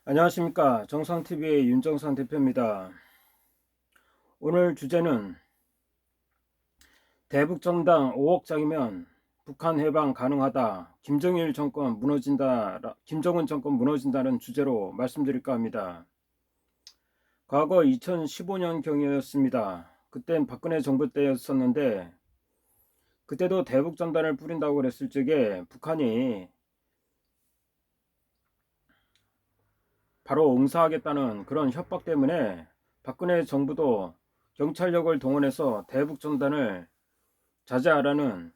안녕하십니까. 정상TV의 윤정상 대표입니다. 오늘 주제는 대북정당 5억장이면 북한 해방 가능하다. 김정은 정권 무너진다는 주제로 말씀드릴까 합니다. 과거 2015년 경이었습니다. 그땐 박근혜 정부 때였었는데 그때도 대북전단을 뿌린다고 그랬을 적에 북한이 바로 응사하겠다는 그런 협박 때문에 박근혜 정부도 경찰력을 동원해서 대북전단을 자제하라는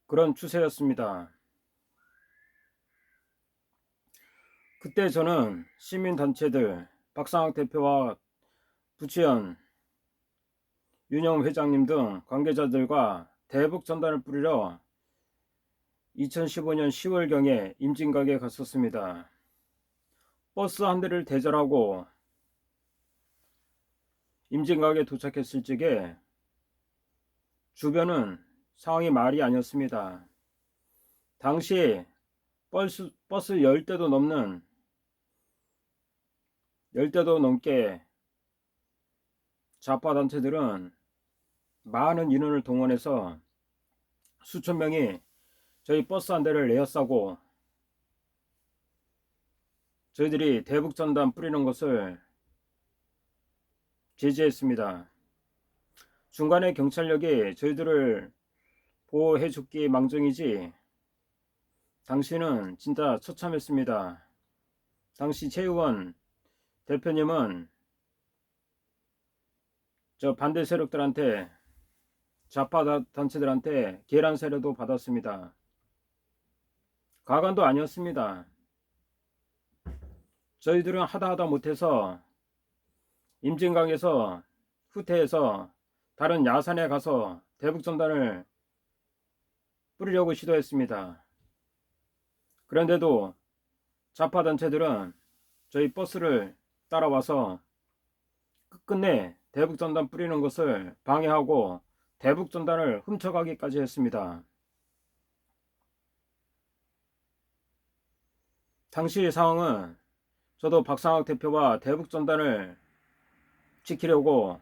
그런 추세였습니다. 그때 저는 시민단체들, 박상학 대표와 부치현, 윤영 회장님 등 관계자들과 대북전단을 뿌리러 2015년 10월경에 임진각에 갔었습니다. 버스 한 대를 대절하고 임진각에 도착했을 적에 주변은 상황이 말이 아니었습니다. 당시 버스 10대도 넘게 좌파 단체들은 많은 인원을 동원해서 수천 명이 저희 버스 한 대를 에워싸고 저희들이 대북전단 뿌리는 것을 제지했습니다. 중간에 경찰력이 저희들을 보호해 줬기 망정이지 당시는 진짜 처참했습니다. 당시 최의원 대표님은 저 반대 세력들한테 좌파 단체들한테 계란 세례도 받았습니다. 가관도 아니었습니다. 저희들은 하다 못해서 임진강에서 후퇴해서 다른 야산에 가서 대북전단을 뿌리려고 시도했습니다. 그런데도 좌파 단체들은 저희 버스를 따라와서 끝끝내 대북전단 뿌리는 것을 방해하고 대북전단을 훔쳐가기까지 했습니다. 당시 상황은 저도 박상학 대표와 대북전단을 지키려고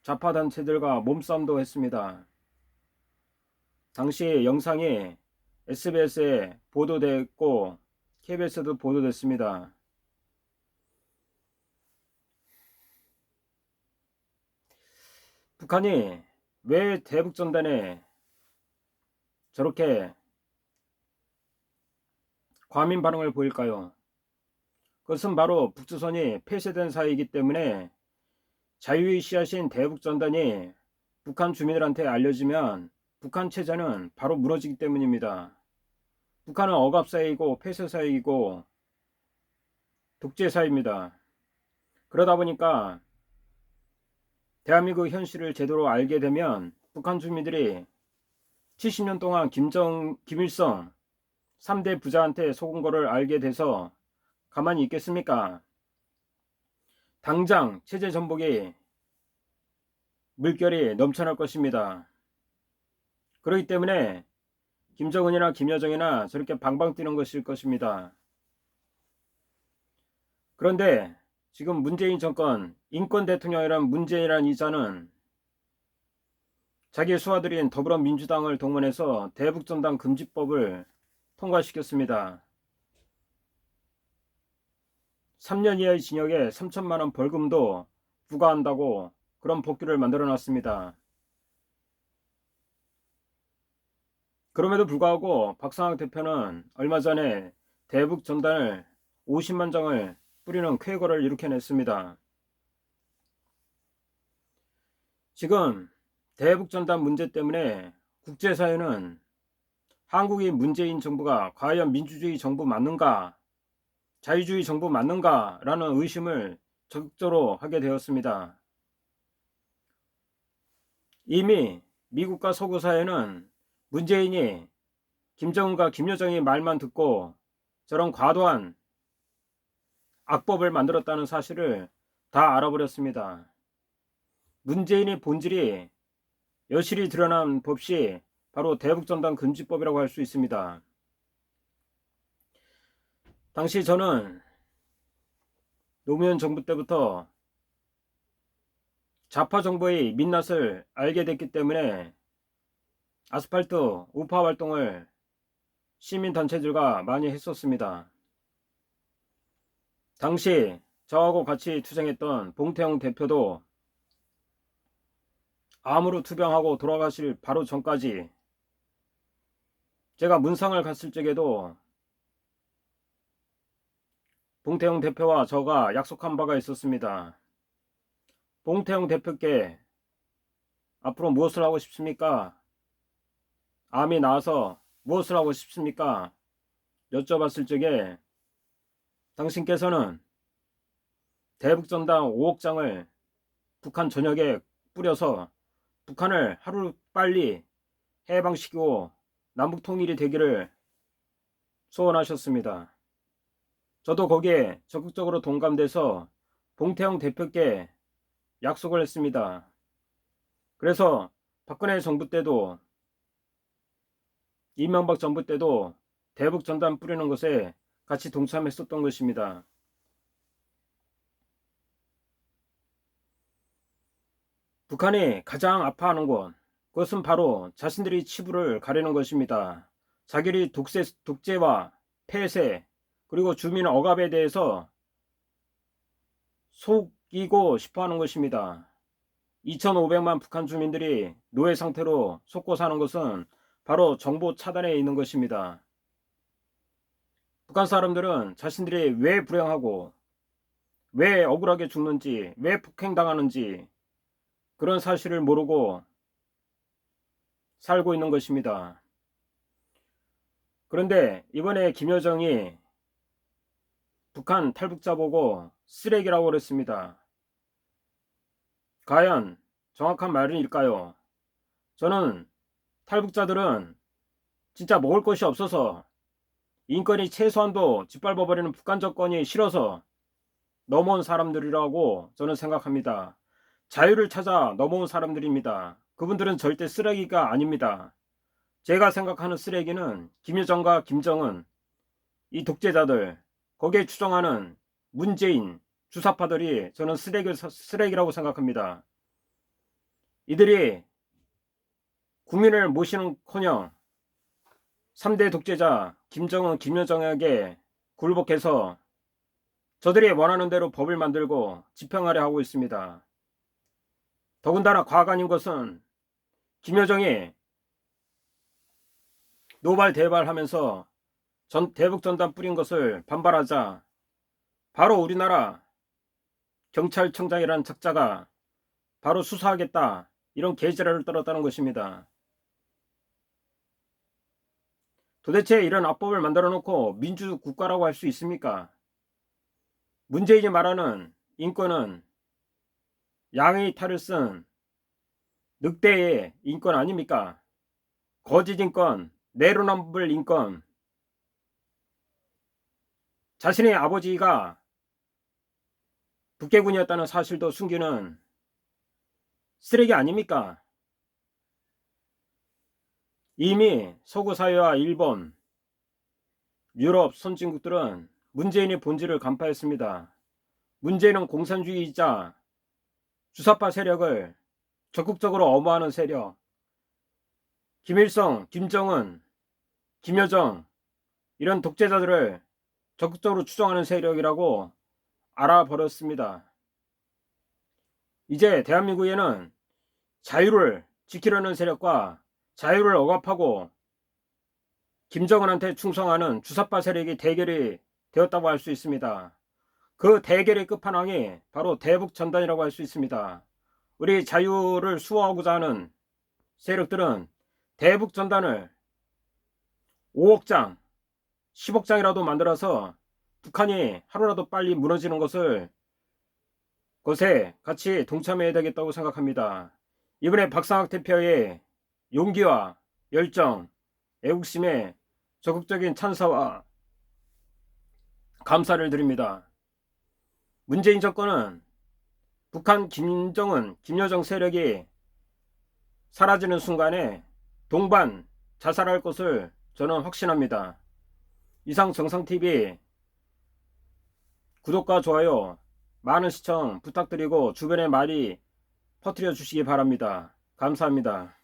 좌파 단체들과 몸싸움도 했습니다. 당시 영상이 SBS에 보도됐고 KBS에도 보도됐습니다. 북한이 왜 대북전단에 저렇게 과민 반응을 보일까요? 그것은 바로 북조선이 폐쇄된 사이이기 때문에 자유의 씨앗인 대북전단이 북한 주민들한테 알려지면 북한 체제는 바로 무너지기 때문입니다. 북한은 억압사회이고 폐쇄사회이고 독재사회입니다. 그러다 보니까 대한민국 현실을 제대로 알게 되면 북한 주민들이 70년 동안 김일성 3대 부자한테 속은 거를 알게 돼서 가만히 있겠습니까? 당장 체제 전복에 물결이 넘쳐날 것입니다. 그렇기 때문에 김정은이나 김여정이나 저렇게 방방 뛰는 것일 것입니다. 그런데 지금 문재인 정권 인권 대통령이란 문재인이라는 이자는 자기 수하들인 더불어민주당을 동원해서 대북전단 금지법을 통과시켰습니다. 3년 이하의 징역에 3천만원 벌금도 부과한다고 그런 법규를 만들어 놨습니다. 그럼에도 불구하고 박상학 대표는 얼마 전에 대북전단을 50만 장을 뿌리는 쾌거를 일으켜냈습니다. 지금 대북전단 문제 때문에 국제사회는 한국의 문재인 정부가 과연 민주주의 정부 맞는가, 자유주의 정부 맞는가 라는 의심을 적극적으로 하게 되었습니다. 이미 미국과 서구 사회는 문재인이 김정은과 김여정의 말만 듣고 저런 과도한 악법을 만들었다는 사실을 다 알아버렸습니다. 문재인의 본질이 여실히 드러난 법이 바로 대북전단 금지법이라고 할 수 있습니다. 당시 저는 노무현 정부 때부터 좌파 정부의 민낯을 알게 됐기 때문에 아스팔트 우파 활동을 시민단체들과 많이 했었습니다. 당시 저하고 같이 투쟁했던 봉태영 대표도 암으로 투병하고 돌아가실 바로 전까지 제가 문상을 갔을 적에도 봉태영 대표와 저가 약속한 바가 있었습니다. 봉태영 대표께 앞으로 무엇을 하고 싶습니까? 암이 나아서 무엇을 하고 싶습니까? 여쭤봤을 적에 당신께서는 대북전단 5억 장을 북한 전역에 뿌려서 북한을 하루 빨리 해방시키고 남북통일이 되기를 소원하셨습니다. 저도 거기에 적극적으로 동감돼서 봉태영 대표께 약속을 했습니다. 그래서 박근혜 정부 때도 이명박 정부 때도 대북 전단 뿌리는 것에 같이 동참했었던 것입니다. 북한이 가장 아파하는 것, 그것은 바로 자신들이 치부를 가리는 것입니다. 자기들이 독재와 폐쇄, 그리고 주민 억압에 대해서 속이고 싶어하는 것입니다. 2500만 북한 주민들이 노예 상태로 속고 사는 것은 바로 정보 차단에 있는 것입니다. 북한 사람들은 자신들이 왜 불행하고 왜 억울하게 죽는지, 왜 폭행당하는지 그런 사실을 모르고 살고 있는 것입니다. 그런데 이번에 김여정이 북한 탈북자 보고 쓰레기라고 그랬습니다. 과연 정확한 말일까요? 저는 탈북자들은 진짜 먹을 것이 없어서 인권이 최소한도 짓밟아버리는 북한 정권이 싫어서 넘어온 사람들이라고 저는 생각합니다. 자유를 찾아 넘어온 사람들입니다. 그분들은 절대 쓰레기가 아닙니다. 제가 생각하는 쓰레기는 김여정과 김정은, 이 독재자들, 거기에 추정하는 문재인, 주사파들이 저는 쓰레기라고 생각합니다. 이들이 국민을 모시는커녕 3대 독재자 김정은, 김여정에게 굴복해서 저들이 원하는 대로 법을 만들고 집행하려 하고 있습니다. 더군다나 과간인 것은 김여정이 노발대발하면서 대북전단 뿌린 것을 반발하자 바로 우리나라 경찰청장이라는 작자가 바로 수사하겠다, 이런 계지를 떨었다는 것입니다. 도대체 이런 악법을 만들어 놓고 민주국가라고 할 수 있습니까? 문재인이 말하는 인권은 양의 탈을 쓴 늑대의 인권 아닙니까? 거짓 인권, 내로남불 인권. 자신의 아버지가 북괴군이었다는 사실도 숨기는 쓰레기 아닙니까? 이미 서구 사회와 일본, 유럽 선진국들은 문재인의 본질을 간파했습니다. 문재인은 공산주의자, 주사파 세력을 적극적으로 엄호하는 세력, 김일성, 김정은, 김여정, 이런 독재자들을 적극적으로 추종하는 세력이라고 알아버렸습니다. 이제 대한민국에는 자유를 지키려는 세력과 자유를 억압하고 김정은한테 충성하는 주사파 세력이 대결이 되었다고 할 수 있습니다. 그 대결의 끝판왕이 바로 대북전단이라고 할 수 있습니다. 우리 자유를 수호하고자 하는 세력들은 대북전단을 5억 장, 10억 장이라도 만들어서 북한이 하루라도 빨리 무너지는 것에 같이 동참해야 되겠다고 생각합니다. 이번에 박상학 대표의 용기와 열정, 애국심에 적극적인 찬사와 감사를 드립니다. 문재인 정권은 북한 김정은, 김여정 세력이 사라지는 순간에 동반 자살할 것을 저는 확신합니다. 이상 정상TV 구독과 좋아요, 많은 시청 부탁드리고 주변에 많이 퍼뜨려 주시기 바랍니다. 감사합니다.